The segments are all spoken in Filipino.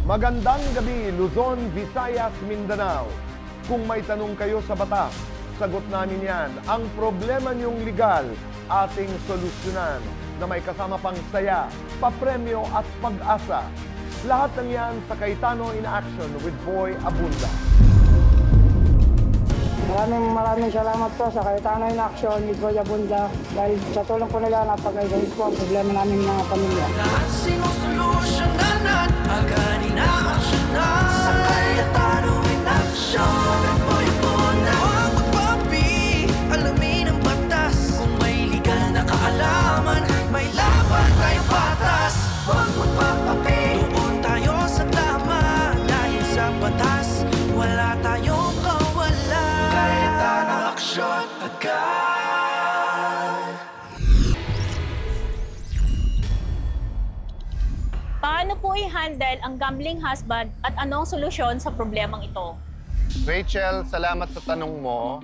Magandang gabi, Luzon, Visayas, Mindanao. Kung may tanong kayo sa batas, sagot namin yan. Ang problema niyong legal, ating solusyonan na may kasama pang saya, papremyo at pag-asa. Lahat ng yan sa Cayetano in Action with Boy Abunda. Maraming salamat po sa Cayetano in Action with Boy Abunda dahil sa tulong po nila napag-ayos po ang problema namin mga pamilya. Lahat sinusolusyonan, agad ina-aksyonan. Sa Cayetano in Action with Boy Abunda. Huwag magpapi, alamin ang batas. Kung may legal na kaalaman, may laban tayo patas. Huwag magpapapi, doon tayo sa tama. Dahil sa batas, wala tayong kawala. Cayetano Action agad. Paano po i-handle ang gambling husband at anong solusyon sa problemang ito? Rachel, salamat sa tanong mo.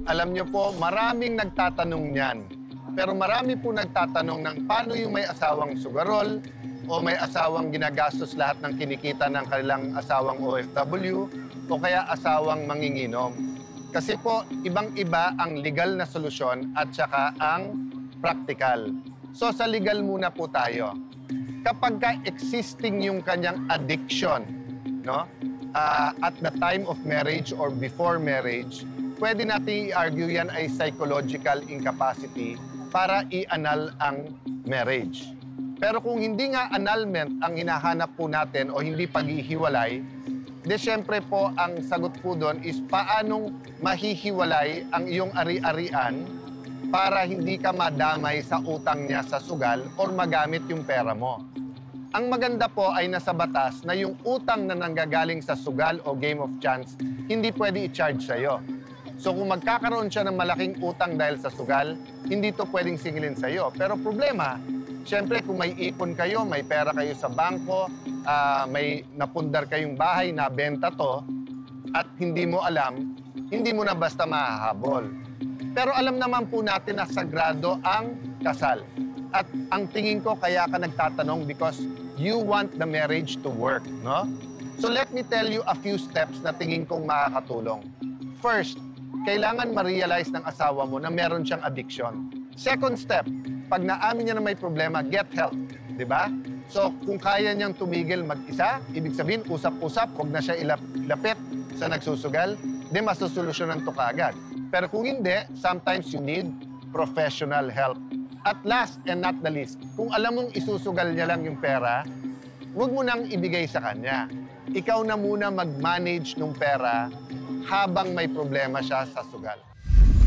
Alam niyo po, maraming nagtatanong niyan. Pero marami po nagtatanong ng paano yung may asawang sugarol o may asawang ginagastos lahat ng kinikita ng kanilang asawang OFW o kaya asawang manginginom. Kasi po, ibang-iba ang legal na solusyon at saka ang practical. So sa legal muna po tayo. Kapag existing yung kanyang addiction, no? At the time of marriage or before marriage, pwede natin i-argue yan ay psychological incapacity para i-annul ang marriage. Pero kung hindi nga annulment ang hinahanap po natin o hindi paghihiwalay, de syempre po ang sagot po doon is paanong mahihiwalay ang iyong ari-arian para hindi ka madamay sa utang niya sa sugal or magamit yung pera mo. Ang maganda po ay nasa batas na yung utang na nanggagaling sa sugal o game of chance, hindi pwede i-charge sa'yo. So kung magkakaroon siya ng malaking utang dahil sa sugal, hindi to pwedeng singilin sa'yo. Pero problema, siyempre kung may ipon kayo, may pera kayo sa bangko, may napundar kayong bahay, nabenta to, at hindi mo alam, hindi mo na basta mahahabol. Pero alam naman po natin na sagrado ang kasal. At ang tingin ko kaya ka nagtatanong because you want the marriage to work, no? So let me tell you a few steps na tingin kong makakatulong. First, kailangan ma-realize ng asawa mo na meron siyang addiction. Second step, pag naamin niya na may problema, get help, di ba? So kung kaya niyang tumigil mag-isa, ibig sabihin usap-usap, huwag na siya ilapit sa nagsusugal, di masusolusyonan to kaagad. Pero kung hindi, sometimes you need professional help. At last and not the least, kung alam mong isusugal niya lang yung pera, huwag mo nang ibigay sa kanya. Ikaw na muna mag-manage ng pera habang may problema siya sa sugal.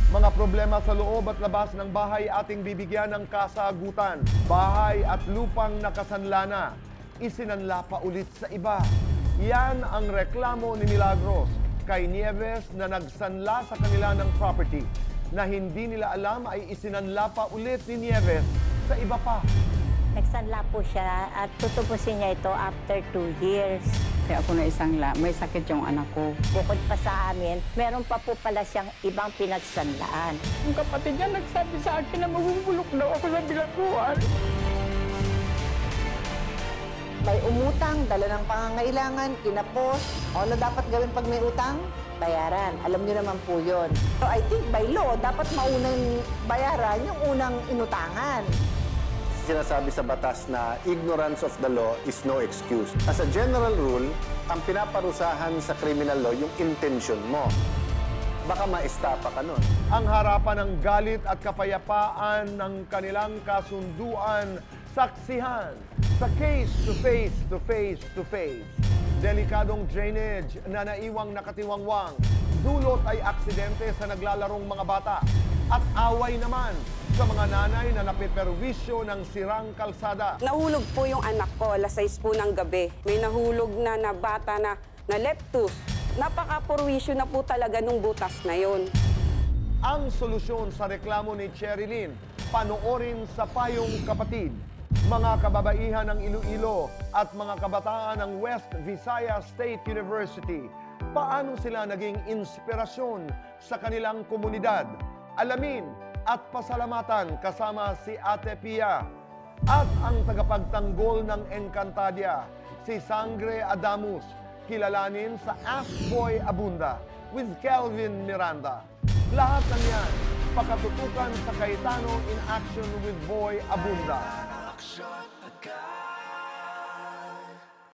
Mga problema sa loob at labas ng bahay ating bibigyan ng kasagutan. Bahay at lupang nakasanla na, isinanla pa ulit sa iba. Yan ang reklamo ni Milagros kay Nieves na nagsanla sa kanila ng property na hindi nila alam ay isinanla pa ulit ni Nieves sa iba pa. Nagsanla po siya at tutubusin niya ito after 2 years. Kaya ako na isangla, may sakit yung anak ko. Bukod pa sa amin, meron pa po pala siyang ibang pinagsanlaan. Yung kapatid niya nagsabi sa akin na magbubulok daw ako sa bilangguan. May umutang, dala ng pangangailangan, kinapos. Ano dapat gawin pag may utang? Bayaran. Alam niyo naman po yun. So I think by law, dapat maunang bayaran yung unang inutangan. Sinasabi sa batas na ignorance of the law is no excuse. As a general rule, ang pinaparusahan sa criminal law yung intention mo. Baka ma-estapa ka nun. Ang harapan ng galit at kapayapaan ng kanilang kasunduan, saksihan sa case to face to face to face. Delikadong drainage na naiwang nakatiwangwang. Dulot ay aksidente sa naglalarong mga bata. At away naman sa mga nanay na napiperwisyo ng sirang kalsada. Nahulog po yung anak ko, alas 6 po ng gabi. May nahulog na bata na leptus. Napaka-purwisyo na po talaga nung butas na yon. Ang solusyon sa reklamo ni Cherilyn, panoorin sa Payong Kapatid. Mga kababaihan ng Iloilo at mga kabataan ng West Visayas State University, paano sila naging inspirasyon sa kanilang komunidad? Alamin at pasalamatan kasama si Ate Pia at ang tagapagtanggol ng Encantadia, si Sangre Adamus. Kilalanin sa Ask Boy Abunda with Kelvin Miranda. Lahat ng yan, pakatutukan sa Cayetano in Action with Boy Abunda. Aksyon agad.